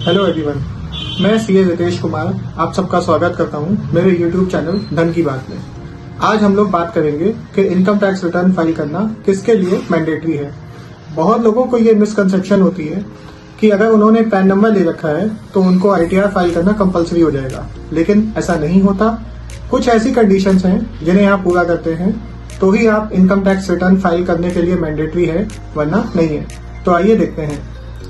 Hello everyone, मैं CA Ritesh Kumar आप सबका स्वागत करता हूं मेरे यूट्यूब चैनल धन की बात में। आज हम लोग बात करेंगे कि इनकम टैक्स रिटर्न फाइल करना किसके लिए मैंडेटरी है। बहुत लोगों को ये मिसकंसेप्शन होती है कि अगर उन्होंने पैन नंबर ले रखा है तो उनको आईटीआर फाइल करना कंपलसरी हो जाएगा, लेकिन ऐसा नहीं होता। कुछ ऐसी कंडीशंस हैं जिन्हें आप पूरा करते हैं तो ही आप इनकम टैक्स रिटर्न फाइल करने के लिए मैंडेटरी है, वरना नहीं है। तो आइए देखते हैं।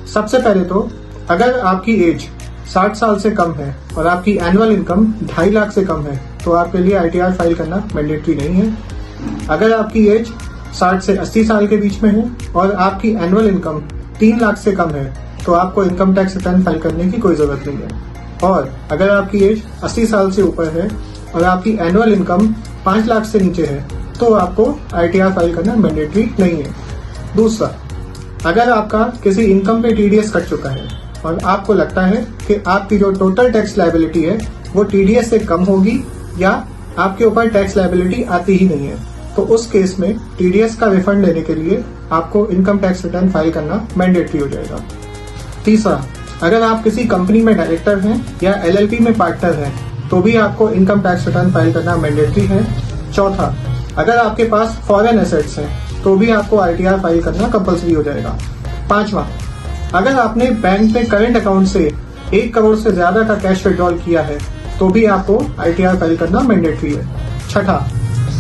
सबसे पहले तो अगर आपकी एज 60 साल से कम है और आपकी एनुअल इनकम 2.5 लाख से कम है तो आपके लिए आईटीआर फाइल करना मैंडेटरी नहीं है। अगर आपकी एज 60 से 80 साल के बीच में है और आपकी एनुअल इनकम 3 लाख से कम है तो आपको इनकम टैक्स रिटर्न फाइल करने की कोई जरूरत नहीं है। और अगर आपकी एज 80 साल से ऊपर है और आपकी एनुअल इनकम 5 लाख से नीचे है तो आपको आईटीआर फाइल करना मैंडेटरी नहीं है। दूसरा, अगर आपका किसी इनकम पे टीडीएस कट चुका है और आपको लगता है कि आपकी जो टोटल टैक्स लायबिलिटी है वो टीडीएस से कम होगी या आपके ऊपर टैक्स लायबिलिटी आती ही नहीं है, तो उस केस में टीडीएस का रिफंड लेने के लिए आपको इनकम टैक्स रिटर्न फाइल करना मैंडेटरी हो जाएगा। तीसरा, अगर आप किसी कंपनी में डायरेक्टर हैं या एलएलपी में पार्टनर हैं तो भी आपको इनकम टैक्स रिटर्न फाइल करना मैंडेटरी है। चौथा, अगर आपके पास फॉरेन एसेट्स हैं तो भी आपको आईटीआर फाइल करना कंपलसरी हो जाएगा। पांचवा, अगर आपने बैंक में करंट अकाउंट से 1 करोड़ से ज्यादा का कैश विड्रॉल किया है तो भी आपको आईटीआर फाइल करना मैंडेटरी है। छठा,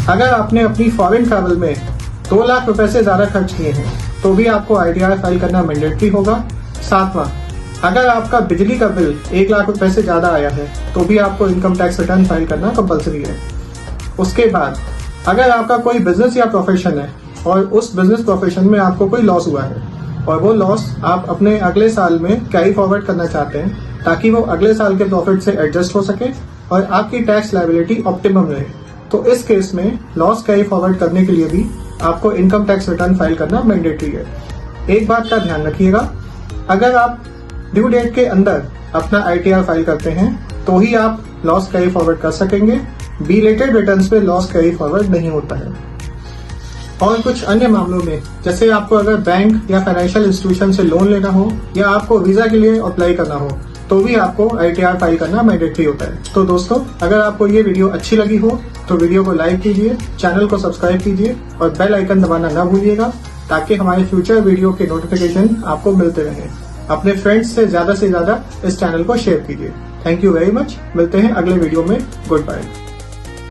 अगर आपने अपनी फॉरेन ट्रैवल में 2 लाख रुपए से ज्यादा खर्च किए हैं तो भी आपको आईटीआर फाइल करना मैंडेटरी होगा। सातवां, अगर आपका बिजली का बिल 1 लाख रुपए से ज्यादा आया है तो भी आपको इनकम टैक्स रिटर्न फाइल करना कंपलसरी है। उसके बाद, अगर आपका कोई बिजनेस या प्रोफेशन है और उस बिजनेस प्रोफेशन में आपको कोई लॉस हुआ है और वो लॉस आप अपने अगले साल में कैरी फॉरवर्ड करना चाहते हैं ताकि वो अगले साल के प्रॉफिट से एडजस्ट हो सके और आपकी टैक्स लायबिलिटी ऑप्टिमम रहे, तो इस केस में लॉस कैरी फॉरवर्ड करने के लिए भी आपको इनकम टैक्स रिटर्न फाइल करना मैंडेटरी है। एक बात का ध्यान रखिएगा, अगर आप ड्यू डेट के अंदर अपना आईटीआर फाइल करते हैं तो ही आप लॉस कैरी फॉरवर्ड कर सकेंगे। बिलेटेड रिटर्न्स पे लॉस कैरी फॉरवर्ड नहीं होता है। और कुछ अन्य मामलों में, जैसे आपको अगर बैंक या फाइनेंशियल इंस्टीट्यूशन से लोन लेना हो या आपको वीजा के लिए अप्लाई करना हो तो भी आपको आईटीआर फाइल करना मैंडेटरी होता है। तो दोस्तों, अगर आपको ये वीडियो अच्छी लगी हो तो वीडियो को लाइक कीजिए, चैनल को सब्सक्राइब कीजिए और बेल आइकन दबाना न भूलिएगा ताकि हमारे फ्यूचर वीडियो के नोटिफिकेशन आपको मिलते रहें। अपने फ्रेंड्स से ज्यादा इस चैनल को शेयर कीजिए। Thank you very much. मिलते हैं अगले वीडियो में। Good bye.